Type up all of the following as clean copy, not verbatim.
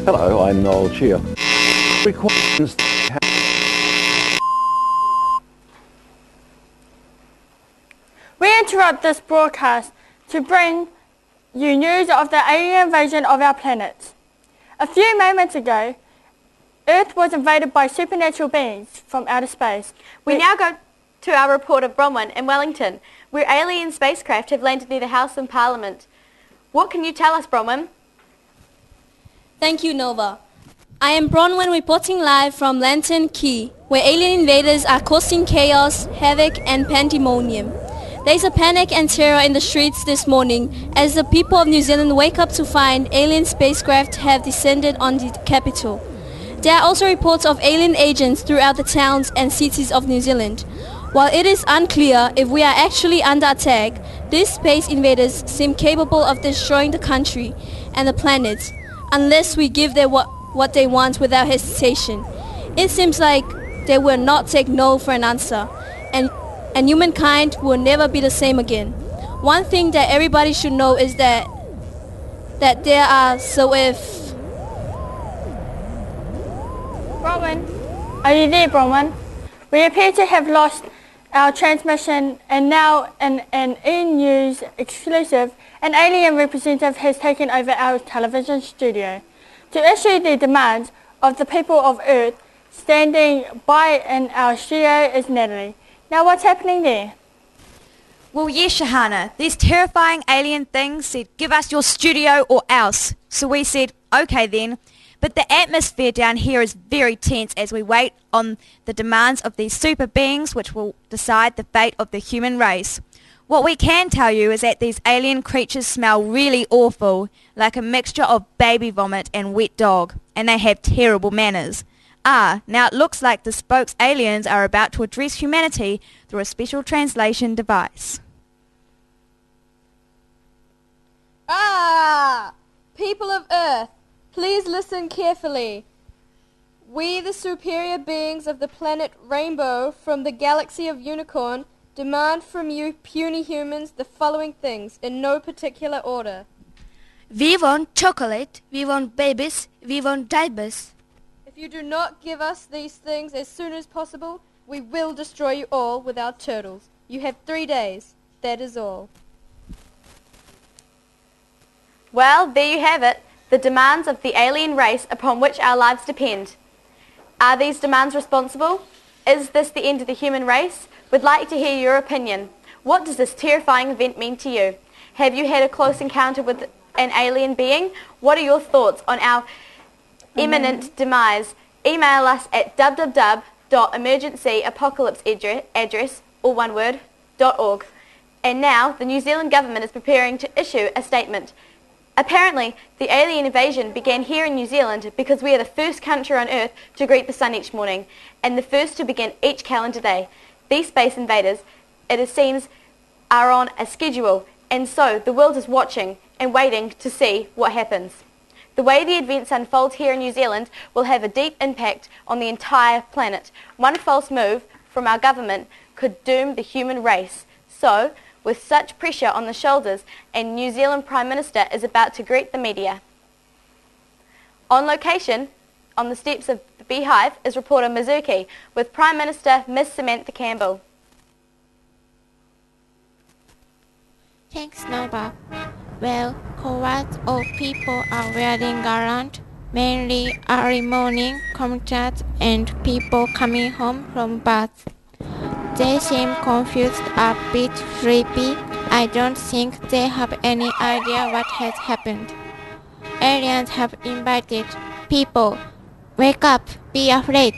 Hello, I'm Noel Cheer. We interrupt this broadcast to bring you news of the alien invasion of our planet. A few moments ago, Earth was invaded by supernatural beings from outer space. We now go to our reporter Bronwyn in Wellington, where alien spacecraft have landed near the House and Parliament. What can you tell us, Bronwyn? Thank you, Nova. I am Bronwyn reporting live from Lantern Key, where alien invaders are causing chaos, havoc and pandemonium. There is a panic and terror in the streets this morning as the people of New Zealand wake up to find alien spacecraft have descended on the capital. There are also reports of alien agents throughout the towns and cities of New Zealand. While it is unclear if we are actually under attack, these space invaders seem capable of destroying the country and the planet unless we give them what they want without hesitation. It seems like they will not take no for an answer, and humankind will never be the same again. One thing that everybody should know is that there are, so if... Bronwyn, are you there, Bronwyn? We appear to have lost our transmission, and now an E-News exclusive, an alien representative has taken over our television studio to issue the demands of the people of Earth. Standing by in our studio is Natalie. Now what's happening there? Well, yes, Shahana, these terrifying alien things said, give us your studio or else. So we said, okay then. But the atmosphere down here is very tense as we wait on the demands of these super beings which will decide the fate of the human race. What we can tell you is that these alien creatures smell really awful, like a mixture of baby vomit and wet dog, and they have terrible manners. Now it looks like the spokes aliens are about to address humanity through a special translation device. People of Earth, please listen carefully. We, the superior beings of the planet Rainbow from the galaxy of Unicorn, demand from you puny humans the following things in no particular order. We want chocolate, we want babies, we want diapers. If you do not give us these things as soon as possible, we will destroy you all with our turtles. You have 3 days. That is all. Well, there you have it, the demands of the alien race upon which our lives depend. Are these demands responsible? Is this the end of the human race? We'd like to hear your opinion. What does this terrifying event mean to you? Have you had a close encounter with an alien being? What are your thoughts on our imminent demise? Email us at www.emergencyapocalypse address, all one word, .org. And now the New Zealand government is preparing to issue a statement. Apparently, the alien invasion began here in New Zealand because we are the first country on Earth to greet the sun each morning, and the first to begin each calendar day. These space invaders, it seems, are on a schedule, and so the world is watching and waiting to see what happens. The way the events unfold here in New Zealand will have a deep impact on the entire planet. One false move from our government could doom the human race. So, with such pressure on the shoulders, a New Zealand Prime Minister is about to greet the media. On location, on the steps of the Beehive, is reporter Mizuki with Prime Minister Miss Samantha Campbell. Thanks, Nova. Well, crowds of people are wearing around, mainly early morning commuters and people coming home from bars. They seem confused, a bit sleepy. I don't think they have any idea what has happened. Aliens have invited people. Wake up, be afraid.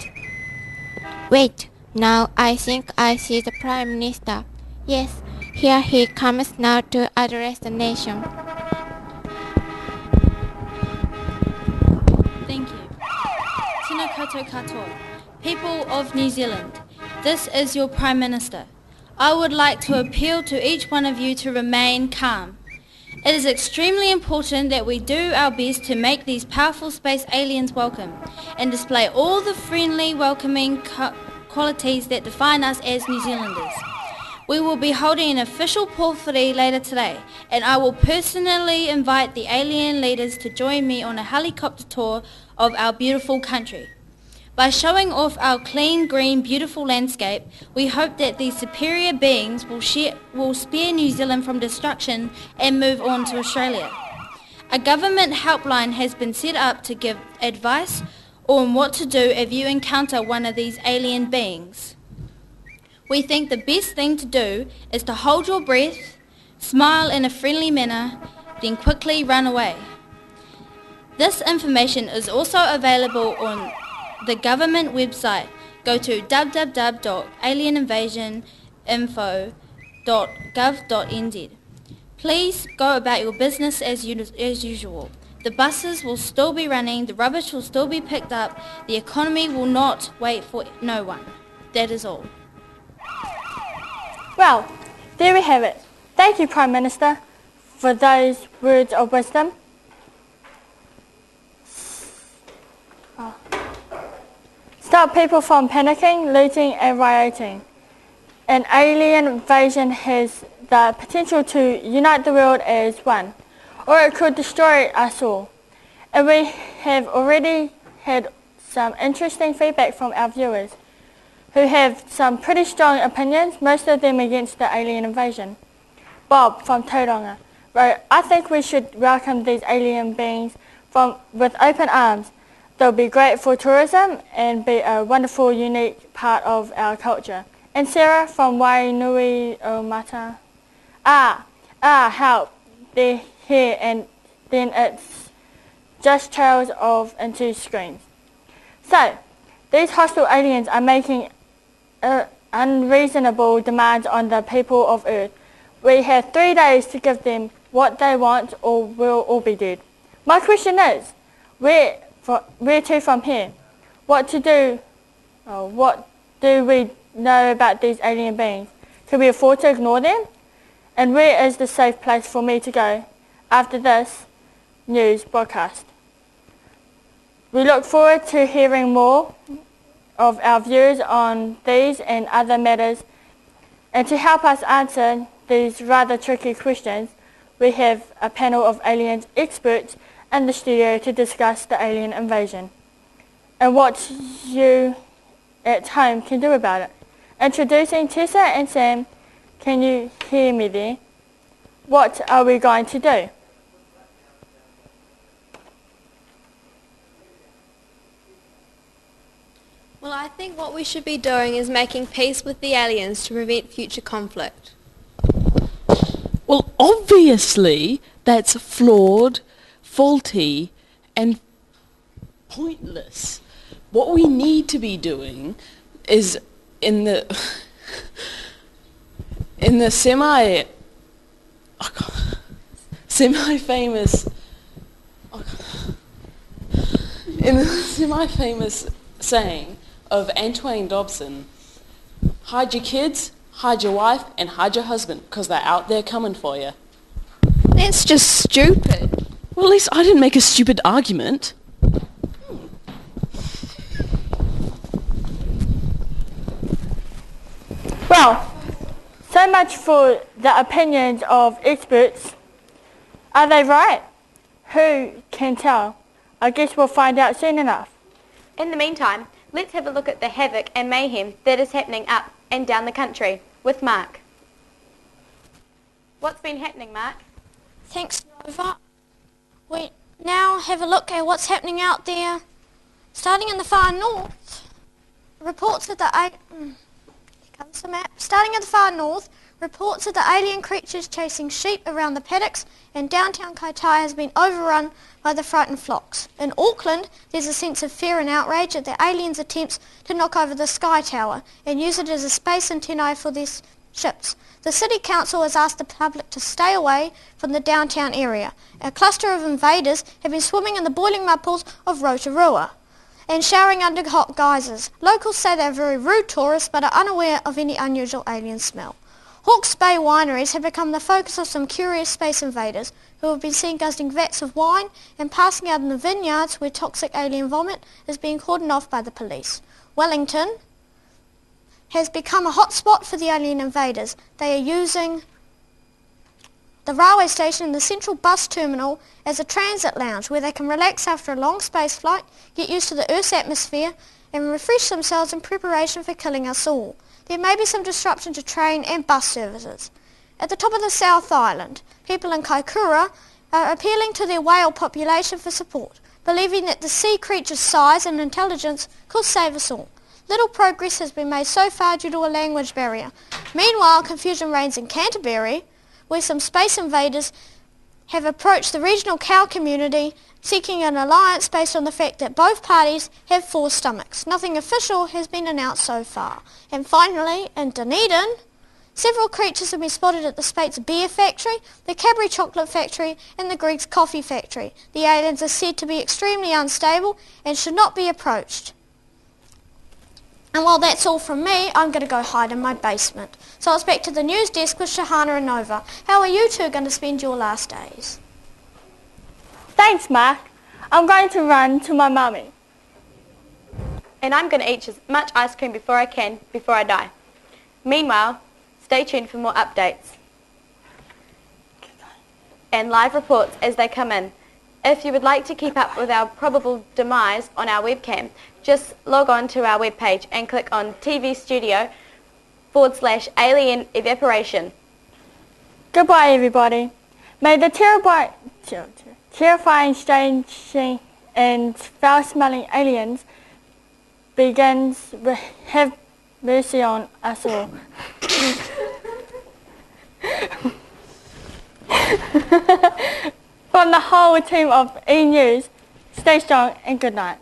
Wait, now I think I see the Prime Minister. Yes, here he comes now to address the nation. Thank you. Tēnā koutou katoa. People of New Zealand, this is your Prime Minister. I would like to appeal to each one of you to remain calm. It is extremely important that we do our best to make these powerful space aliens welcome and display all the friendly, welcoming qualities that define us as New Zealanders. We will be holding an official porphyry later today, and I will personally invite the alien leaders to join me on a helicopter tour of our beautiful country. By showing off our clean, green, beautiful landscape, we hope that these superior beings will spare New Zealand from destruction and move on to Australia. A government helpline has been set up to give advice on what to do if you encounter one of these alien beings. We think the best thing to do is to hold your breath, smile in a friendly manner, then quickly run away. This information is also available on the government website. Go to www.alieninvasioninfo.gov.nz. Please go about your business as usual. The buses will still be running, the rubbish will still be picked up, the economy will not wait for no one. That is all. Well, there we have it. Thank you, Prime Minister, for those words of wisdom. Stop people from panicking, looting and rioting. An alien invasion has the potential to unite the world as one, or it could destroy us all. And we have already had some interesting feedback from our viewers, who have some pretty strong opinions, most of them against the alien invasion. Bob from Tauranga wrote, I think we should welcome these alien beings with open arms. They'll be great for tourism and be a wonderful, unique part of our culture. And Sarah from Wainui Mata, help, they're here and then it's just trails off into screens. So, these hostile aliens are making unreasonable demands on the people of Earth. We have 3 days to give them what they want or we'll all be dead. My question is, where to from here? What to do? What do we know about these alien beings? Can we afford to ignore them? And where is the safe place for me to go after this news broadcast? We look forward to hearing more of our views on these and other matters, and to help us answer these rather tricky questions, we have a panel of aliens experts in the studio to discuss the alien invasion and what you at home can do about it. Introducing Tessa and Sam. Can you hear me there? What are we going to do? Well, I think what we should be doing is making peace with the aliens to prevent future conflict. Well, obviously, that's flawed, faulty, and pointless. What we need to be doing is in the semi-famous saying of Antoine Dobson, hide your kids, hide your wife, and hide your husband, because they're out there coming for you. That's just stupid. Well, at least I didn't make a stupid argument. Well, so much for the opinions of experts. Are they right? Who can tell? I guess we'll find out soon enough. In the meantime, let's have a look at the havoc and mayhem that is happening up and down the country with Mark. What's been happening, Mark? Thanks, Nova. We now have a look at what's happening out there. Starting in the far north, reports of the reports of the alien creatures chasing sheep around the paddocks, and downtown Kaitaia has been overrun by the frightened flocks. In Auckland, there's a sense of fear and outrage at the aliens' attempts to knock over the Sky Tower and use it as a space antennae for their ships. The City Council has asked the public to stay away from the downtown area. A cluster of invaders have been swimming in the boiling mud pools of Rotorua and showering under hot geysers. Locals say they are very rude tourists but are unaware of any unusual alien smell. Hawke's Bay wineries have become the focus of some curious space invaders who have been seen guzzling vats of wine and passing out in the vineyards where toxic alien vomit is being cordoned off by the police. Wellington has become a hotspot for the alien invaders. They are using the railway station and the central bus terminal as a transit lounge where they can relax after a long space flight, get used to the Earth's atmosphere and refresh themselves in preparation for killing us all. There may be some disruption to train and bus services. At the top of the South Island, people in Kaikoura are appealing to their whale population for support, believing that the sea creature's size and intelligence could save us all. Little progress has been made so far due to a language barrier. Meanwhile, confusion reigns in Canterbury, where some space invaders have approached the regional cow community seeking an alliance based on the fact that both parties have 4 stomachs. Nothing official has been announced so far. And finally, in Dunedin, several creatures have been spotted at the Speight's beer factory, the Cadbury chocolate factory and the Greek's coffee factory. The aliens are said to be extremely unstable and should not be approached. And while that's all from me, I'm going to go hide in my basement. So it's back to the news desk with Shahana and Nova. How are you two going to spend your last days? Thanks, Mark. I'm going to run to my mummy. And I'm going to eat as much ice cream before I can, before I die. Meanwhile, stay tuned for more updates and live reports as they come in. If you would like to keep up with our probable demise on our webcam, just log on to our webpage and click on TV Studio /alien evaporation. Goodbye, everybody. May the terrifying, strange, and foul-smelling aliens have mercy on us all. From the whole team of E! News, stay strong and good night.